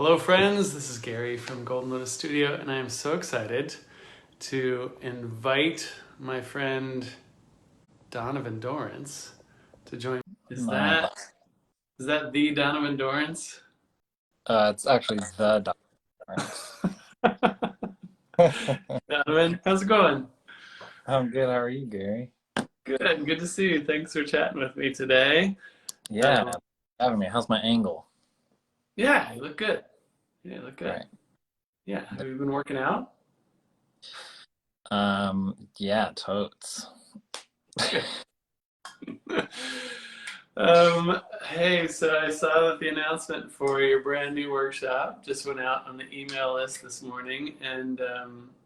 Hello, friends. This is Gary from Golden Lotus Studio, and I am so excited to invite my friend Donovan Dorrance to join. Is No, that the Donovan Dorrance? it's actually the difference. Donovan, how's it going? I'm good. How are you, Gary? Good. Good to see you. Thanks for chatting with me today. Yeah, Um, having me. How's my angle? yeah, you look good. Yeah, you look good. Right. Yeah. Have you been working out? Yeah, totes. Good. Hey, so I saw that the announcement for your brand new workshop just went out on the email list this morning, and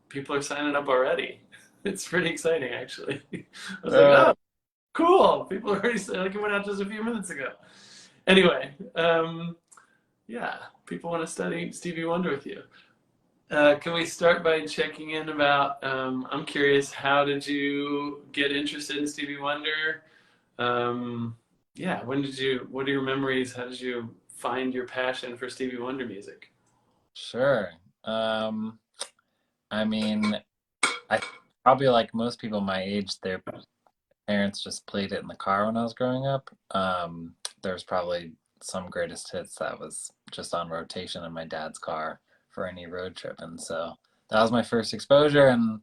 people are signing up already. It's pretty exciting, actually. I was like, Uh, oh, cool. People are already saying, like, it went out just a few minutes ago. Anyway, yeah, people want to study Stevie Wonder with you. Can we start by checking in about, I'm curious, how did you get interested in Stevie Wonder? Um, yeah, what are your memories? How did you find your passion for Stevie Wonder music? sure. Um, I mean, I probably like most people my age, their parents just played it in the car when I was growing up. There's probably some greatest hits that was just on rotation in my dad's car for any road trip, and so that was my first exposure. And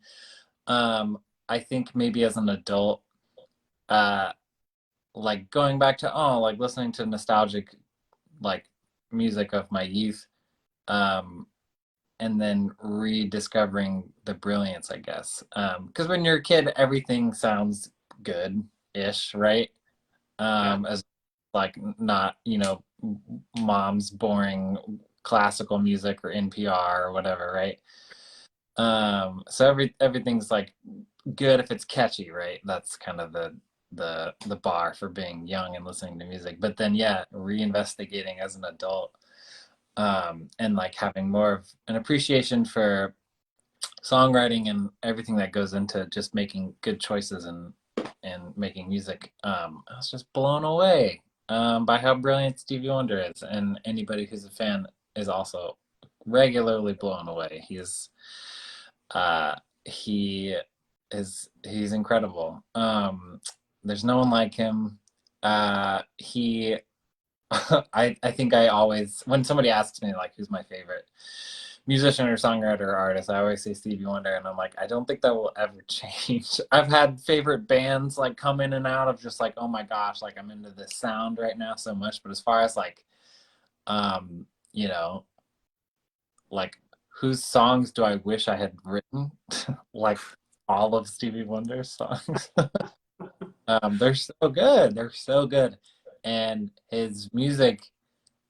Um, I think maybe as an adult, uh, like going back to like listening to nostalgic like music of my youth, um, and then rediscovering the brilliance, I guess. Because when you're a kid, everything sounds good-ish, right? Yeah. As like not, mom's boring classical music or NPR or whatever, right? So everything's like good if it's catchy, right? That's kind of the bar for being young and listening to music. But then yeah, reinvestigating as an adult, and like having more of an appreciation for songwriting and everything that goes into just making good choices and making music. I was just blown away by how brilliant Stevie Wonder is, and anybody who's a fan is also regularly blown away. Uh, he he's incredible. There's no one like him. He I think I always, when somebody asks me like who's my favorite musician or songwriter or artist, I always say Stevie Wonder, and I'm like, I don't think that will ever change. I've had favorite bands like come in and out of just like, oh my gosh, like I'm into this sound right now so much. But as far as like, um, you know, like whose songs do I wish I had written? Like all of Stevie Wonder's songs. They're so good. They're so good. And his music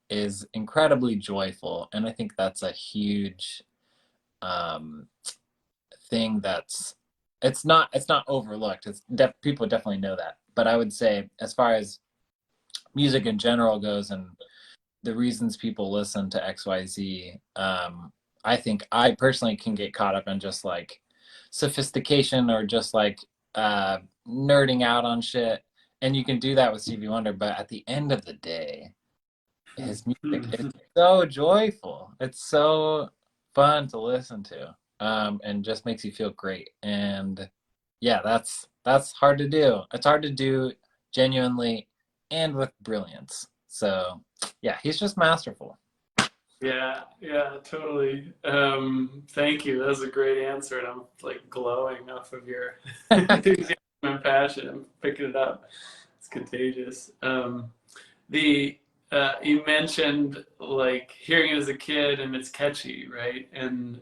is incredibly joyful. And I think that's a huge um, thing it's not overlooked. People definitely know that. But I would say as far as music in general goes and the reasons people listen to XYZ, I think I personally can get caught up in just like sophistication or just like nerding out on shit. And you can do that with Stevie Wonder, but at the end of the day, his music is so joyful. It's so fun to listen to, and just makes you feel great. And yeah, that's hard to do. It's hard to do genuinely and with brilliance. So yeah, he's just masterful. Yeah, yeah, totally. Thank you. That was a great answer, and I'm like glowing off of your enthusiasm and passion. I'm picking it up. It's contagious. The You mentioned like hearing it as a kid, and it's catchy, right? And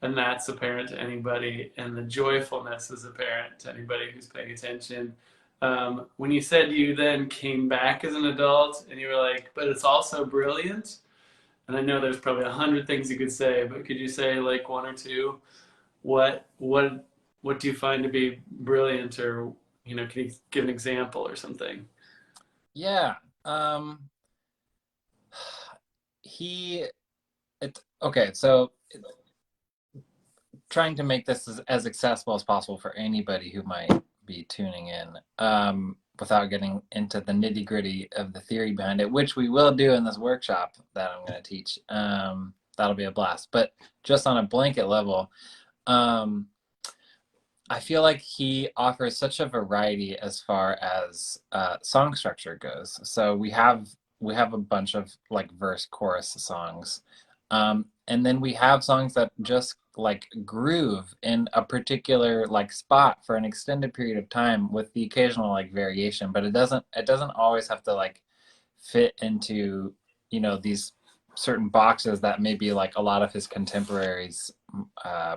that's apparent to anybody, and the joyfulness is apparent to anybody who's paying attention. When you said you then came back as an adult, and you were like, but it's also brilliant. And I know there's probably 100 things you could say, but could you say like one or two? What what what do you find to be brilliant, or can you give an example or something? Yeah. Um, he okay, so trying to make this as accessible as possible for anybody who might be tuning in. without getting into the nitty gritty of the theory behind it, which we will do in this workshop that I'm going to teach. That'll be a blast. But just on a blanket level, um, I feel like he offers such a variety as far as song structure goes. So we have a bunch of like verse chorus songs, and then we have songs that just like groove in a particular like spot for an extended period of time with the occasional like variation. But it doesn't always have to like fit into these certain boxes that maybe like a lot of his contemporaries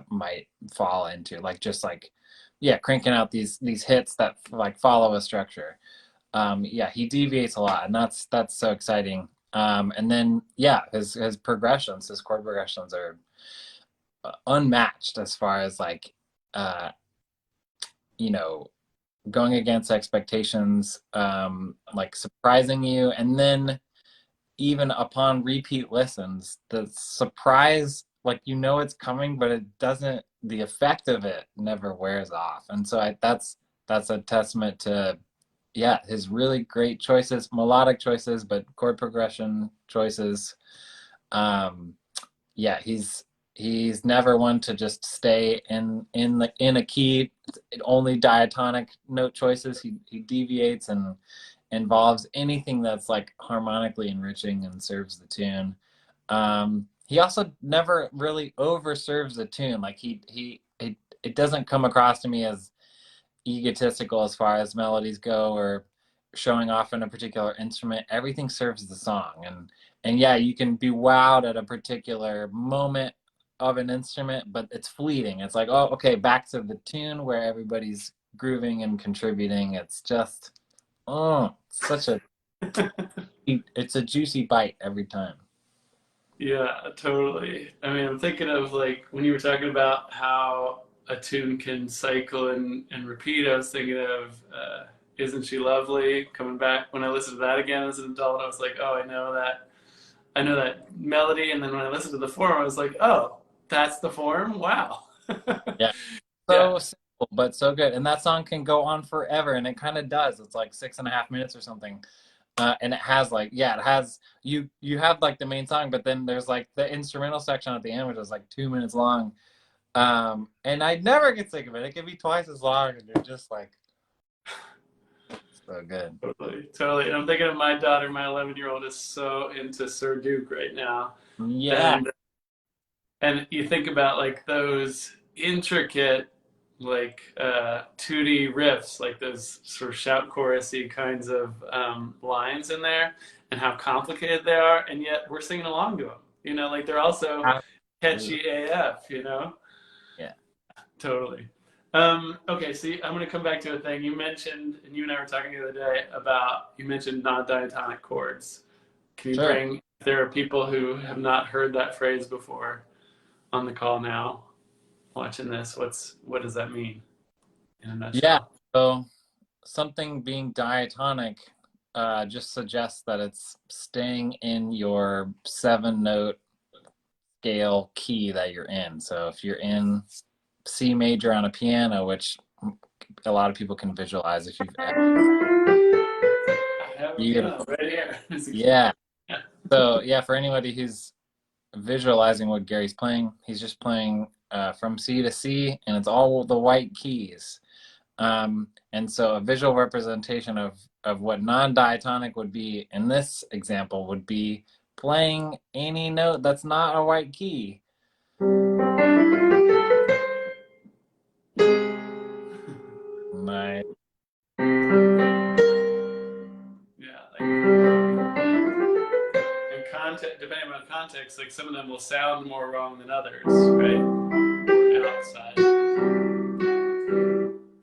might fall into, like just like yeah, cranking out these hits that like follow a structure. Yeah, he deviates a lot, and that's so exciting. And then yeah, his progressions, his chord progressions are unmatched as far as like uh you know going against expectations, like surprising you, and then even upon repeat listens, the surprise, like it's coming, but it doesn't. The effect of it never wears off, and so that's a testament to yeah his really great choices, melodic choices, but chord progression choices. Um, yeah, he's never one to just stay in a key, only diatonic note choices. He deviates and involves anything that's like harmonically enriching and serves the tune. He also never really overserves the tune. Like it doesn't come across to me as egotistical as far as melodies go or showing off in a particular instrument. Everything serves the song, and yeah, you can be wowed at a particular moment of an instrument, but it's fleeting. It's like, oh, okay, back to the tune where everybody's grooving and contributing. It's just such a it's a juicy bite every time. Yeah, totally. I mean, I'm thinking of like when you were talking about how a tune can cycle and repeat. I was thinking of "Isn't She Lovely?" Coming back when I listened to that again as an adult, I was like, "Oh, I know that melody." And then when I listened to the form, I was like, "Oh, that's the form. Wow." Yeah, Yeah, so simple but so good, and that song can go on forever, and it kind of does. It's like 6.5 minutes or something. And it has like yeah, it has you have like the main song, but then there's like the instrumental section at the end, which is like 2 minutes long. And I never get sick of it. It can be twice as long, and you're just like so good. totally, totally. And I'm thinking of my daughter. My 11-year-old is so into Sir Duke right now, Yeah, and you think about like those intricate like 2D riffs, like those sort of shout chorusy kinds of lines in there, and how complicated they are, and yet we're singing along to them. Like they're also absolutely. catchy AF. Yeah, Totally. Okay, so I'm going to come back to a thing you mentioned, and you and I were talking the other day about, you mentioned non-diatonic chords. Can you sure. bring, if there are people who have not heard that phrase before on the call now, watching this, what does that mean in a Yeah. nutshell? So something being diatonic just suggests that it's staying in your 7 note scale key that you're in. So if you're in C major on a piano, which a lot of people can visualize if you've I have a piano beautiful. right here. Yeah. Yeah. So yeah, for anybody who's visualizing what Gary's playing, he's just playing from C to C, and it's all the white keys. And so a visual representation of what non-diatonic would be in this example would be playing any note that's not a white key. Nice. Yeah, like in context, depending on context, like some of them will sound more wrong than others, right? Outside.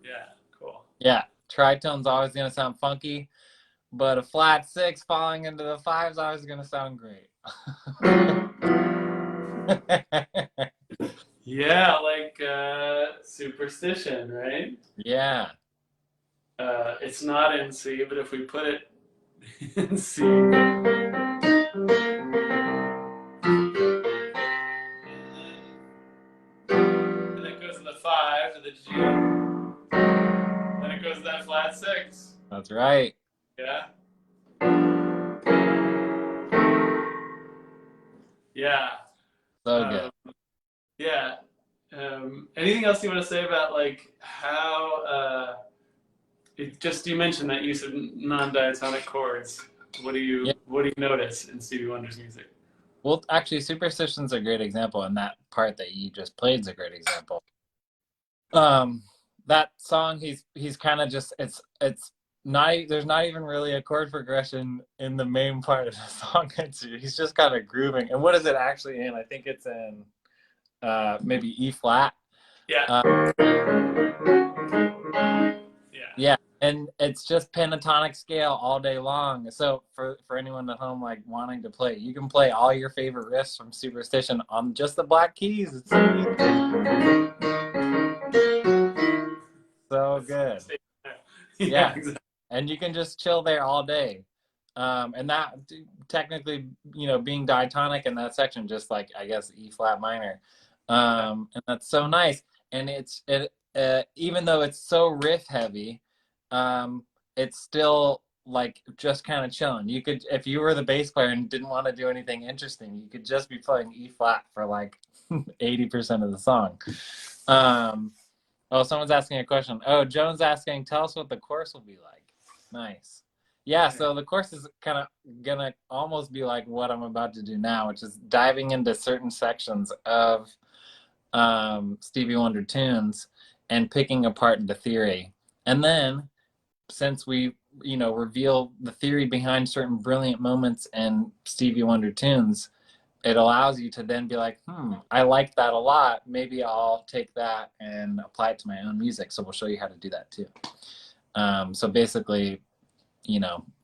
Yeah, cool. Yeah, tritone's always gonna sound funky, but a flat six falling into the five's always gonna sound great. Yeah, like superstition, right? Yeah, It's not in C, but if we put it in C, and then it goes to the five to the G, then it goes to that flat six. That's right. Yeah. Yeah. So good. Yeah. Anything else you want to say about like how you mentioned that use of non-diatonic chords. Yeah. What do you notice in Stevie Wonder's music? Well, actually, Superstition's a great example, and that part that you just played is a great example. That song, he's kind of just it's not there's not even really a chord progression in the main part of the song. He's just kind of grooving. And what is it actually in? I think it's in maybe E flat. Yeah. Uh, Yeah. yeah, and it's just pentatonic scale all day long. So for anyone at home like wanting to play, you can play all your favorite riffs from Superstition on just the black keys. It's so easy. So good. Yeah, Yeah, exactly. and you can just chill there all day. And that technically, being diatonic in that section, just like I guess E flat minor, and that's so nice. And even though it's so riff heavy, it's still like just kind of chilling. You could, if you were the bass player and didn't want to do anything interesting, you could just be playing E flat for like 80% of the song. Oh, someone's asking a question. Oh, Joan's asking, tell us what the course will be like. Nice. Yeah, so the course is kind of gonna almost be like what I'm about to do now, which is diving into certain sections of Stevie Wonder tunes and picking apart the theory. And then, since we, reveal the theory behind certain brilliant moments in Stevie Wonder tunes, it allows you to then be like, I like that a lot. Maybe I'll take that and apply it to my own music. So we'll show you how to do that too. So basically,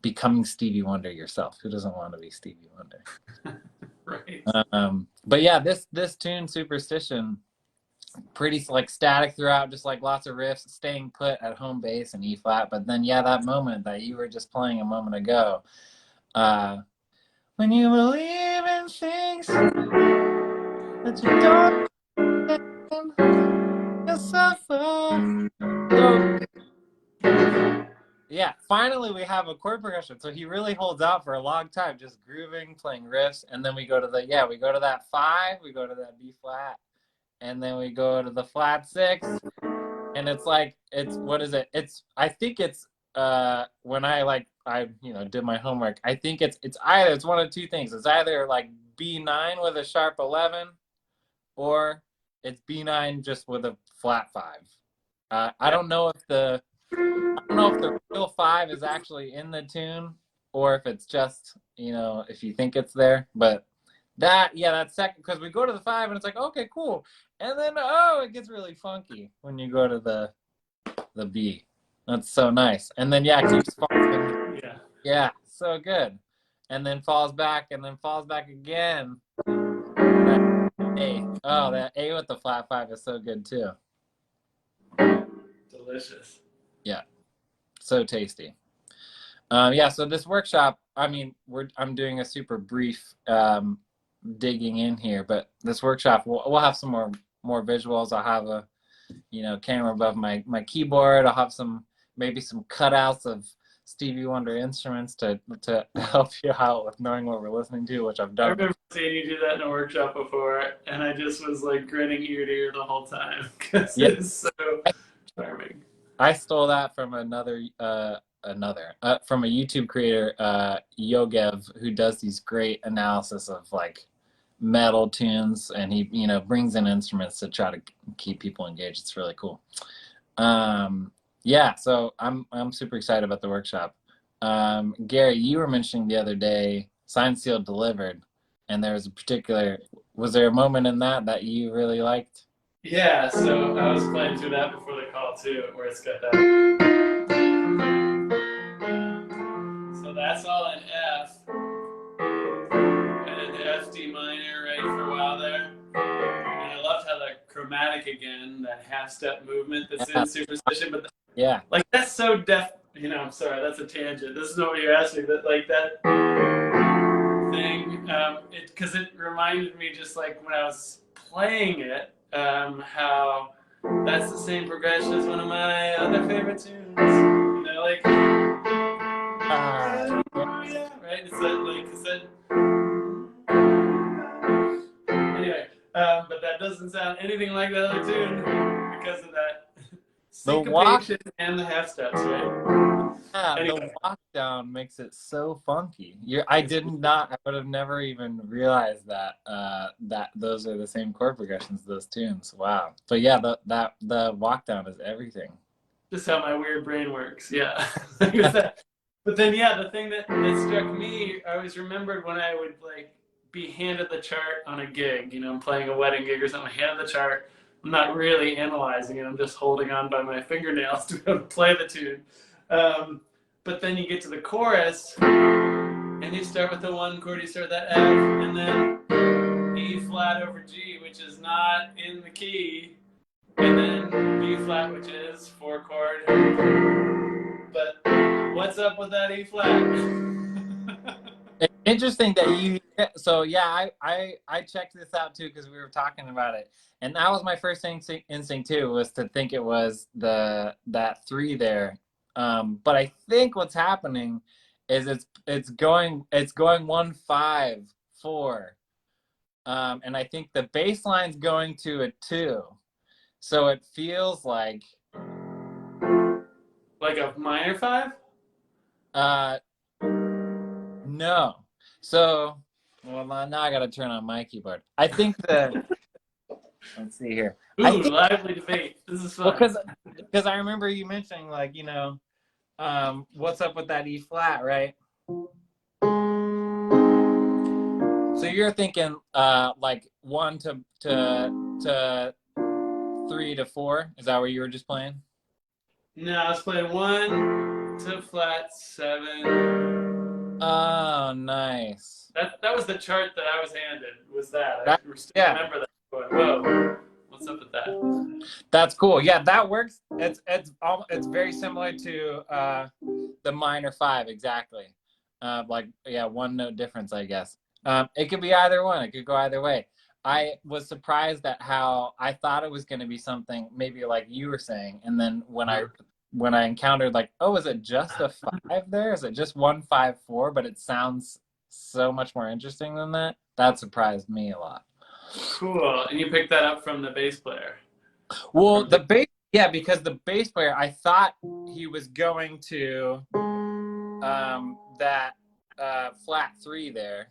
becoming Stevie Wonder yourself. Who doesn't want to be Stevie Wonder? Right. But yeah, this tune, Superstition, pretty like static throughout, just like lots of riffs, staying put at home bass and E flat. But then, yeah, that moment that you were just playing a moment ago, when you believe in things that you don't suffer. So yeah, finally we have a chord progression. So he really holds out for a long time, just grooving, playing riffs, and then we go to that 5, we go to that B flat, and then we go to the flat 6, and it's like what is it? I think it's when I did my homework. I think it's one of two things. It's either like B9 with a sharp 11, or it's B9 just with a flat 5. I don't know if the real 5 is actually in the tune, or if it's just, if you think it's there. But that second, because we go to the 5 and it's like, okay, cool. And then, it gets really funky when you go to the B. That's so nice. And then, it keeps falling. Yeah. Yeah, so good. And then falls back, and then falls back again. That A. Oh, that A with the flat 5 is so good too. Delicious. Yeah, so tasty. So this workshop, I'm doing a super brief digging in here, but this workshop, we'll have some more visuals. I'll have a camera above my keyboard. I'll have maybe some cutouts of Stevie Wonder instruments to help you out with knowing what we're listening to, which I've done. I remember seeing you do that in a workshop before, and I just was like grinning ear to ear the whole time because it's so charming. I stole that from from a YouTube creator, Yogev, who does these great analysis of like metal tunes, and he brings in instruments to try to keep people engaged. It's really cool. So I'm super excited about the workshop. Gary, you were mentioning the other day Signed, Sealed, Delivered, and was there a moment in that you really liked? Yeah, so I was playing through that before the call too, where it's got that. So that's all in F, and F D minor right for a while there. And I loved how the chromatic again, that half step movement that's in Superstition, but like that's so I'm sorry, that's a tangent. This is not what you're asking, but like that thing, because it reminded me just like when I was playing it, how that's the same progression as one of my other favorite tunes. Like right? It's that like it's that. Anyway, but that doesn't sound anything like the other tune because of that the walk, syncopation and the half steps, right? yeah, the Anyway, walk down makes it so funky. I did not, I would have never even realized that that those are the same chord progressions, those tunes. Wow. But yeah, the walk down is everything. just how my weird brain works. Yeah. But then, yeah, the thing that struck me, I always remembered when I would like be handed the chart on a gig. You know, I'm playing a wedding gig or something. I handed the chart. I'm not really analyzing it. I'm just holding on by my fingernails to be able to play the tune. Um, but then you get to the chorus, and you start with the one chord. You start with that F, and then E flat over G, which is not in the key, and then B flat, which is 4 chord. But what's up with that E flat? It's interesting that you, so yeah, I checked this out too because we were talking about it. And that was my first instinct too, was to think it was that 3 there. But I think what's happening is it's going 1 5 4. And I think the bass line's going to a 2. So it feels like Like a minor 5? uh no. So well now I gotta turn on my keyboard. I think let's see here. I Ooh, think lively debate. This is well, fun. because I remember you mentioning like what's up with that E flat, right? So you're thinking like 1 to 3 to 4. Is that what you were just playing? No, I was playing 1 to flat 7. Oh, nice. That was the chart that I was handed. Was that? I That, still yeah, remember that. Going, whoa, what's up with that? that's cool. Yeah, that works. It's very similar to the minor 5 exactly. Like yeah, 1 note difference, I guess. It could be either one. It could go either way. I was surprised at how I thought it was going to be something maybe like you were saying, and then when I encountered like, oh, is it just a 5 there? Is it just 1 5 4? But it sounds so much more interesting than that. That surprised me a lot. Cool. And you picked that up from the bass player. Well, From the bass, yeah, because the bass player, I thought he was going to that flat 3 there.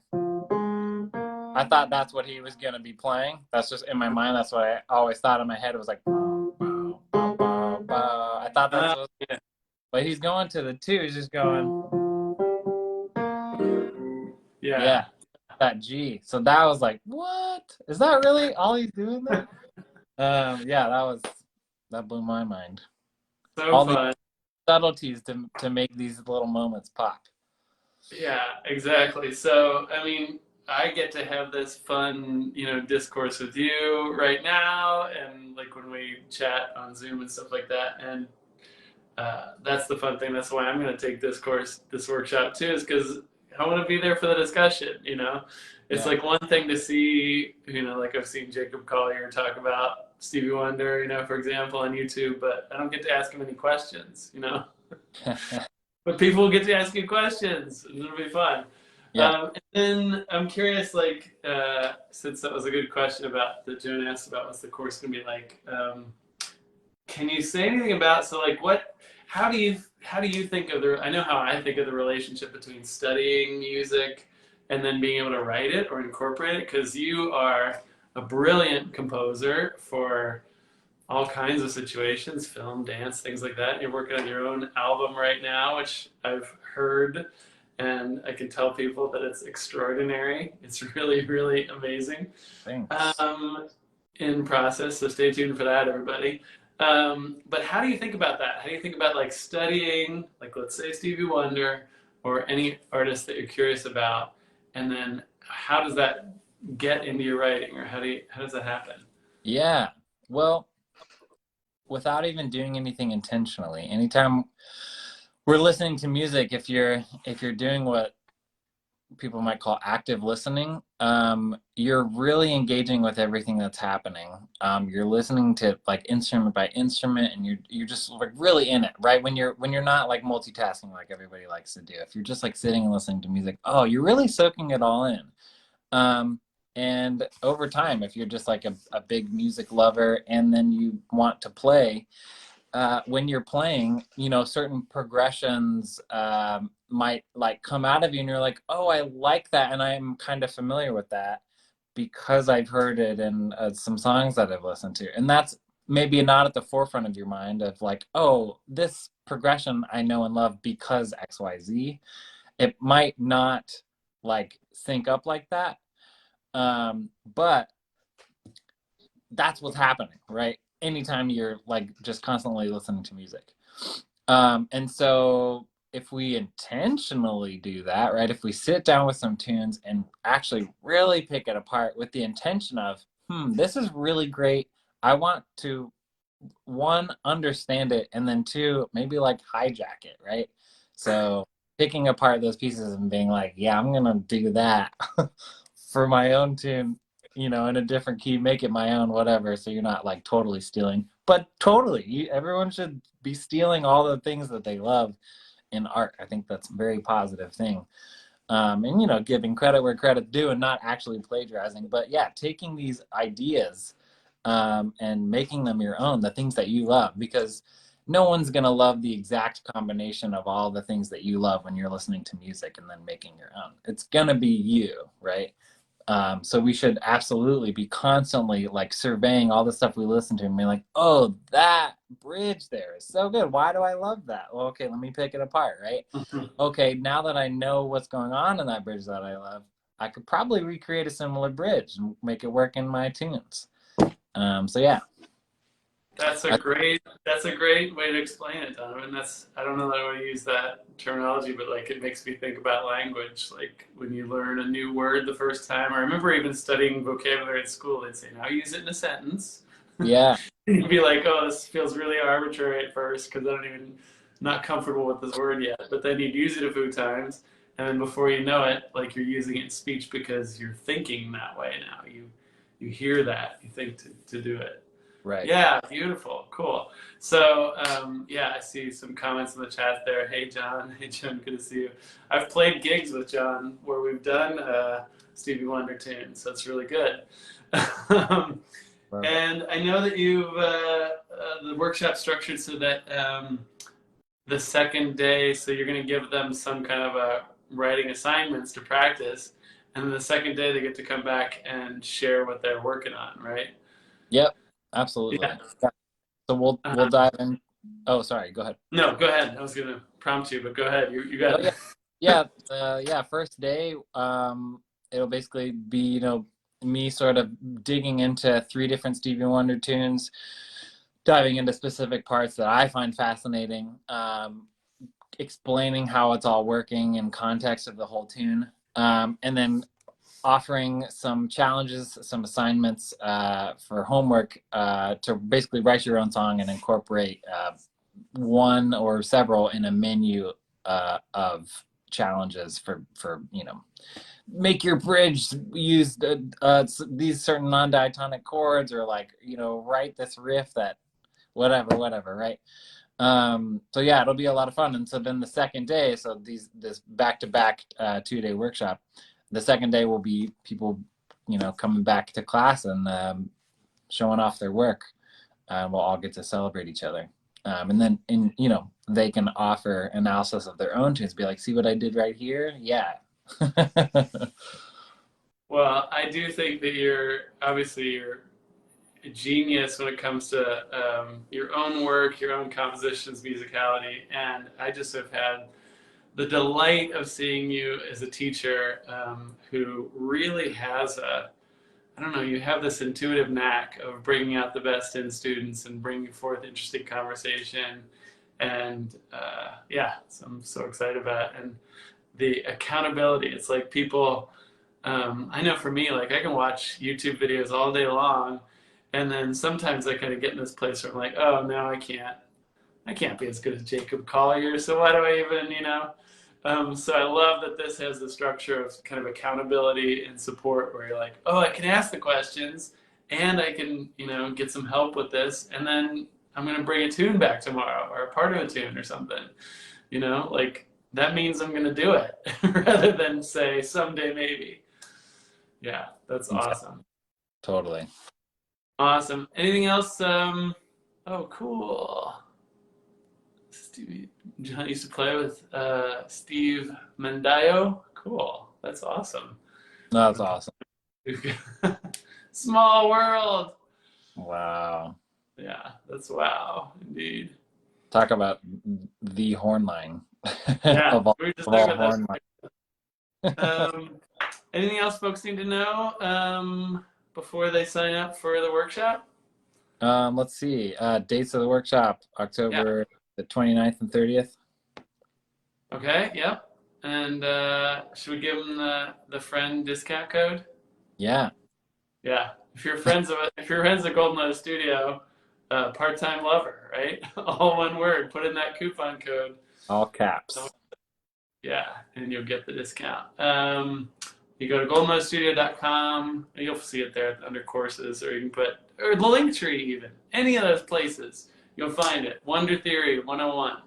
I thought that's what he was gonna be playing. That's just in my mind. That's what I always thought in my head. It was like, bow, bow, bow, bow, bow. I thought that's what. yeah. But he's going to the 2. He's just going, Yeah. yeah, that G. So that was like, what? Is that really all he's doing there? Yeah, that blew my mind. So All fun. these subtleties to make these little moments pop. Yeah, exactly. So, I mean, I get to have this fun, discourse with you right now, and like when we chat on Zoom and stuff like that. And that's the fun thing. That's why I'm going to take this workshop too, is because I want to be there for the discussion. It's Yeah. like one thing to see, like I've seen Jacob Collier talk about Stevie Wonder, for example, on YouTube, but I don't get to ask him any questions. But people will get to ask you questions, and it'll be fun. Yeah. And then I'm curious, like, since that was a good question about that Joan asked about what's the course going to be like, can you say anything about, so like how do you think of I know how I think of the relationship between studying music and then being able to write it or incorporate it, because you are a brilliant composer for all kinds of situations, film, dance, things like that. You're working on your own album right now, which I've heard, and I can tell people that it's extraordinary. It's really, really amazing. Thanks. In process, so stay tuned for that, everybody. But how do you think about that? How do you think about like studying, like let's say Stevie Wonder or any artist that you're curious about, and then how does that get into your writing, or how does that happen? Yeah. Well, without even doing anything intentionally, anytime we're listening to music, if you're doing what people might call active listening. You're really engaging with everything that's happening. You're listening to like instrument by instrument, and you're just like really in it, right? When you're not like multitasking like everybody likes to do. If you're just like sitting and listening to music, oh, you're really soaking it all in. And over time, if you're just like a big music lover and then you want to play, when you're playing, certain progressions might like come out of you and you're like, oh, I like that. And I'm kind of familiar with that because I've heard it in some songs that I've listened to. And that's maybe not at the forefront of your mind of like, oh, this progression I know and love because XYZ. It might not like sync up like that. But that's what's happening, right? Anytime you're like just constantly listening to music. And so if we intentionally do that, right? If we sit down with some tunes and actually really pick it apart with the intention of, this is really great. I want to, one, understand it, and then two, maybe like hijack it, right? So picking apart those pieces and being like, yeah, I'm gonna do that for my own tune, in a different key, make it my own, whatever. So you're not like totally stealing, but totally, everyone should be stealing all the things that they love in art. I think that's a very positive thing. And giving credit where credit's due and not actually plagiarizing, but yeah, taking these ideas and making them your own, the things that you love, because no one's going to love the exact combination of all the things that you love when you're listening to music and then making your own. It's going to be you, right? So we should absolutely be constantly like surveying all the stuff we listen to and being like, oh, that bridge there is so good. Why do I love that? Well, okay, let me pick it apart, right? Okay, now that I know what's going on in that bridge that I love, I could probably recreate a similar bridge and make it work in my tunes. So yeah. That's a great way to explain it, Donovan. I don't know that I would use that terminology, but like it makes me think about language. Like when you learn a new word the first time. I remember even studying vocabulary at school. They'd say, "Now use it in a sentence." Yeah. You'd be like, "Oh, this feels really arbitrary at first because I don't even not comfortable with this word yet." But then you'd use it a few times, and then before you know it, like you're using it in speech because you're thinking that way now. You hear that, you think to do it. Right. Yeah, beautiful, cool. So, yeah, I see some comments in the chat there. Hey, John. Hey, John, good to see you. I've played gigs with John where we've done Stevie Wonder tunes, so it's really good. And I know that you've the workshop structured so that the second day, so you're going to give them some kind of a writing assignments to practice, and then the second day they get to come back and share what they're working on, right? Yep, absolutely. Yeah. So we'll dive in. Oh, sorry, go ahead. No, go ahead. I was going to prompt you, but go ahead. You got it. Yeah. First day, it'll basically be, me sort of digging into 3 different Stevie Wonder tunes, diving into specific parts that I find fascinating, explaining how it's all working in context of the whole tune, and then offering some challenges, some assignments for homework to basically write your own song and incorporate one or several in a menu of challenges for make your bridge use these certain non-diatonic chords, or like write this riff that whatever, right? So yeah, it'll be a lot of fun. And so then the second day, so this back-to-back 2-day workshop, the second day will be people coming back to class and showing off their work. We'll all get to celebrate each other, and then they can offer analysis of their own tunes, be like, see what I did right here? Yeah. Well, I do think that you're a genius when it comes to your own work, your own compositions, musicality, and I just have had the delight of seeing you as a teacher who really has I don't know, you have this intuitive knack of bringing out the best in students and bringing forth interesting conversation. And yeah, so I'm so excited about it. And the accountability, it's like people, I know for me, like I can watch YouTube videos all day long. And then sometimes I kind of get in this place where I'm like, oh, no, I can't be as good as Jacob Collier. So why do I even, So I love that this has the structure of kind of accountability and support where you're like, oh, I can ask the questions and I can, get some help with this. And then I'm going to bring a tune back tomorrow or a part of a tune or something, like that means I'm going to do it rather than say someday maybe. Yeah, that's awesome. Totally. Awesome. Anything else? Oh, cool. Stevie, John used to play with Steve Mendayo. Cool. That's awesome. That's awesome. Small world. Wow. Yeah, that's wow, indeed. Talk about the horn line. Yeah, of all, we were just of all talking about horn that. Anything else folks need to know before they sign up for the workshop? Let's see. Dates of the workshop, October the 29th and 30th. Okay, yep. And should we give them the friend discount code? Yeah. Yeah. If you're friends of Golden Lotus Studio, part-time lover, right? All one word. Put in that coupon code. All caps. Yeah, and you'll get the discount. You go to goldenlotusstudio.com. You'll see it there under courses, or you can put, or the link tree even. Any of those places, you'll find it. Wonder Theory 101.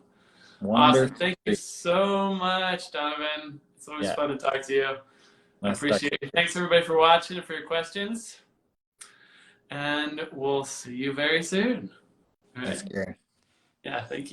Awesome. Thank you so much, Donovan. It's always fun to talk to you. I appreciate it. Thanks everybody for watching and for your questions. And we'll see you very soon. All right. That's scary. Yeah, thank you.